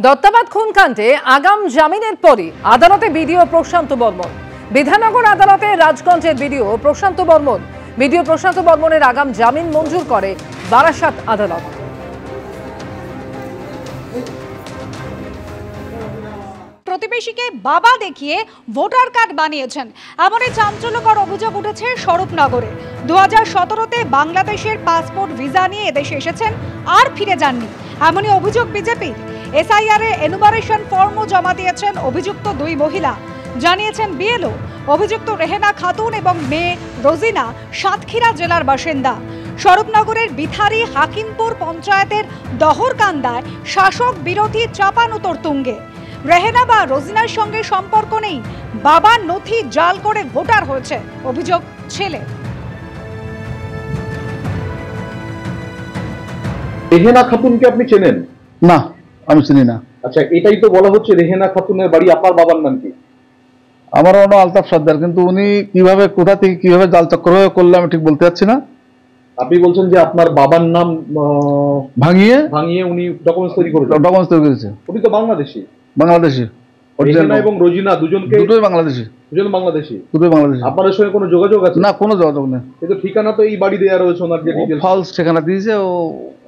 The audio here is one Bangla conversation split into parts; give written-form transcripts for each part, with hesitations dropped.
দত্তাবাদ খুনকাণ্ডে আগাম জামিনের পরই আদালতে বিডিও প্রশান্ত বর্মন। বিধাননগর আদালতে রাজগঞ্জের বিডিও প্রশান্ত বর্মন। বিডিও প্রশান্ত বর্মনের আগাম জামিন মঞ্জুর করে বারাসাত আদালত। প্রতিবেশীকে বাবা দেখিয়ে ভোটার কার্ড বানিয়েছেন এমনই চাঞ্চল্যকর অভিযোগ উঠেছে স্বরূপনগরে। 2017-তে বাংলাদেশের পাসপোর্ট ভিসা নিয়ে এদেশে এসেছেন, আর ফিরে যাননি, এমনই অভিযোগ বিজেপির। এসআইআর এ এনুমারেশন ফর্মও জমা দিয়েছেন অভিযুক্ত দুই মহিলা, জানিয়েছেন বিএলও। অভিযুক্ত রেহেনা খাতুন এবং মেয়ে রোজিনা সাতক্ষীরা জেলার বাসিন্দা। স্বরূপনগরের বিথারি হাকিমপুর পঞ্চায়েতের দহরকান্দায় শাসক বিরোধী চাপানুতোর তুঙ্গে। রেহেনা বা রোজিনার সঙ্গে সম্পর্ক নেই, বাবার নথি জাল করে ভোটার হয়েছে অভিযোগ ছেলে। রেহেনা খাতুনকে আপনি চেনেন? না, আমি চিনি না। আচ্ছা, এটাই তো বলা হচ্ছে রেহেনা খাতুনের বাড়ি। আপনার বাবার নাম কি? আমার নাম আলতাফ সর্দার, কিন্তু উনি কিভাবে, কোথা থেকে কিভাবে জাল চক্র করলে আমি ঠিক বলতে পারছি না। আপনি বলছেন যে আপনার বাবার নাম ভাঙিয়ে উনি ডকুমেন্টস তৈরি করেছে। উনি তো বাংলাদেশি। রেহেনা এবং রোজিনা দুটোই বাংলাদেশি। আপনাদের সঙ্গে কোনো যোগাযোগ আছে? না, কোনো যোগাযোগ নেই। কিন্তু ঠিকানা তো এই বাড়ি দেওয়া রয়েছে ওনার, যে ফলস ঠিকানা দিয়েছে। ও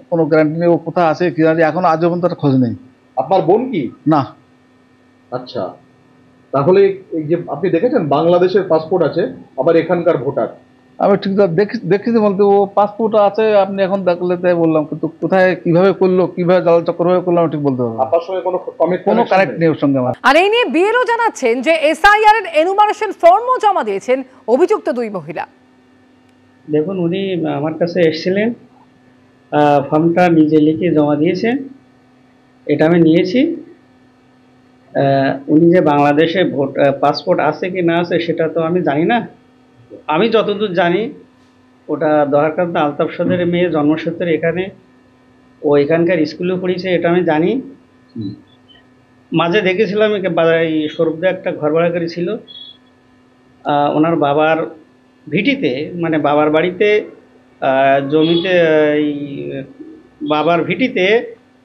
কোনো গ্যারান্টি নেই ও কোথায় আছে কি জানি, এখন আজ পর্যন্ত খোঁজ নেই। আপনার বোন কি? না। আচ্ছা, তাহলে এই যে আপনি দেখেছেন বাংলাদেশের পাসপোর্ট আছে, আবার এখানকার ভোটার। আমি ঠিক দেখেছি বলতে, ও পাসপোর্ট আছে, আপনি এখন দেখলে তাই বললাম, কিন্তু কোথায় কিভাবে করলো, কিভাবে জাল চক্র হয়ে করলো আমি ঠিক বলতে পারবো। আপনার সঙ্গে কোনো কানেক্ট নেই ওর সঙ্গে আমার। আর এই নিয়ে বিএলও জানাচ্ছেন যে এসআইআর এর এনুমারেশন ফর্মও জমা দিয়েছেন অভিযুক্ত দুই মহিলা। দেখুন, উনি আমার কাছে এসেছিলেন, ফর্মটা নিজে লিখে জমা দিয়েছেন, এটা আমি নিয়েছি। উনি যে বাংলাদেশে পাসপোর্ট আছে কি না আছে সেটা তো আমি জানি না। আমি যতদূর জানি, ওটা দহরকান্দা আলতাফ সর্দারের মেয়ে, জন্মসূত্রে এখানে, ও এখানকার স্কুলে পড়েছে, এটা আমি জানি। মাঝে দেখেছিলাম এই স্বরূপদা একটা ঘর ভাড়া করেছিল ওনার বাবার ভিটিতে, মানে বাবার বাড়িতে জমিতে, এই বাবার ভিটিতে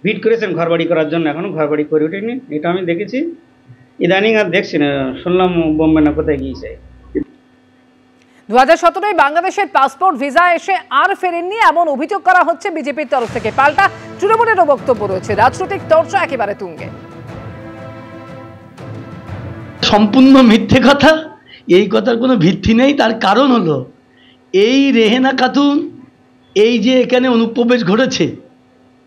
ভিট করেছেন ঘর বাড়ি করার জন্য, এখনও ঘর বাড়ি করে ওঠেনি, এটা আমি দেখেছি। ইদানিং আর দেখছি না, শুনলাম বোম্বে না কোথায় গিয়েছে। 2017-এ বাংলাদেশের পাসপোর্ট ভিসা এসে আর ফেরেননি এমন অভিযোগ করা হচ্ছে বিজেপির তরফ থেকে। পাল্টা তৃণমূলেরও বক্তব্য রয়েছে, রাজনৈতিক চর্চা একেবারে তুঙ্গে। সম্পূর্ণ মিথ্যে কথা, এই কথার কোনো ভিত্তি নেই। তার কারণ হলো, এই রেহেনা খাতুন এই যে এখানে অনুপ্রবেশ ঘটেছে,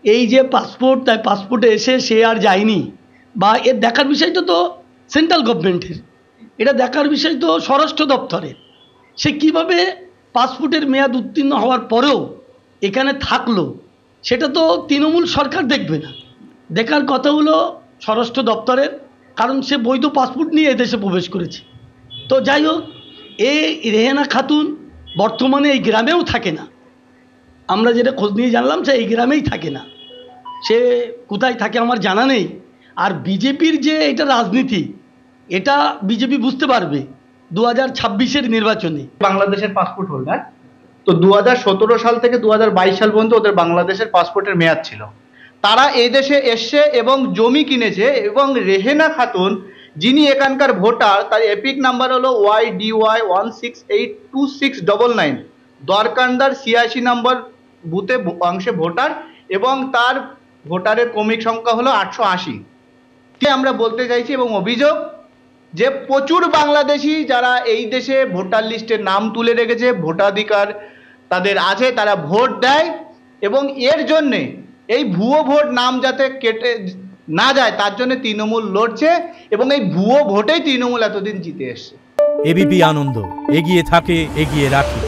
এই যে পাসপোর্ট, তাই পাসপোর্টে এসে সে আর যায়নি, বা এর দেখার বিষয়টা তো সেন্ট্রাল গভর্নমেন্টের, এটা দেখার বিষয় তো স্বরাষ্ট্র দপ্তরের। সে কিভাবে পাসপোর্টের মেয়াদ উত্তীর্ণ হওয়ার পরেও এখানে থাকলো, সেটা তো তৃণমূল সরকার দেখবে না, দেখার কথা হলো স্বরাষ্ট্র দপ্তরের, কারণ সে বৈধ পাসপোর্ট নিয়ে এদেশে প্রবেশ করেছে। তো যাই হোক, এই রেহেনা খাতুন বর্তমানে এই গ্রামেও থাকে না। আমরা যেটা খোঁজ নিয়ে জানলাম, সে এই গ্রামেই থাকে না। সে কোথায় থাকে আমার জানা নেই। আর বিজেপির যে এটা রাজনীতি, এটা বিজেপি বুঝতে পারবে 2026-এর নির্বাচনে। বাংলাদেশের পাসপোর্ট হোল্ডার তো 2017 সাল থেকে 2022 সাল পর্যন্ত ওদের বাংলাদেশের পাসপোর্টের মেয়াদ ছিল। তারা এই দেশে এসছে এবং জমি কিনেছে, এবং রেহেনা খাতুন যিনি এখানকার ভোটার, তার এপিক নাম্বার হলো YDY 1682699, দরকান্দার 86 নম্বর বুথে অংশে ভোটার, এবং তার ভোটারের ক্রমিক সংখ্যা হলো 880। আমরা বলতে চাইছি, এবং অভিযোগ যে প্রচুর বাংলাদেশি যারা এই দেশে ভোটার লিস্টে নাম তুলে রেখেছে, ভোটাধিকার তাদের আছে, তারা ভোট দেয়, এবং এর জন্যে এই ভুয়ো ভোট নাম যাতে কেটে না যায় তার জন্য তৃণমূল লড়ছে, এবং এই ভুয়ো ভোটেই তৃণমূল এতদিন জিতে এসছে। এবিপি আনন্দ, এগিয়ে থাকে, এগিয়ে রাখে।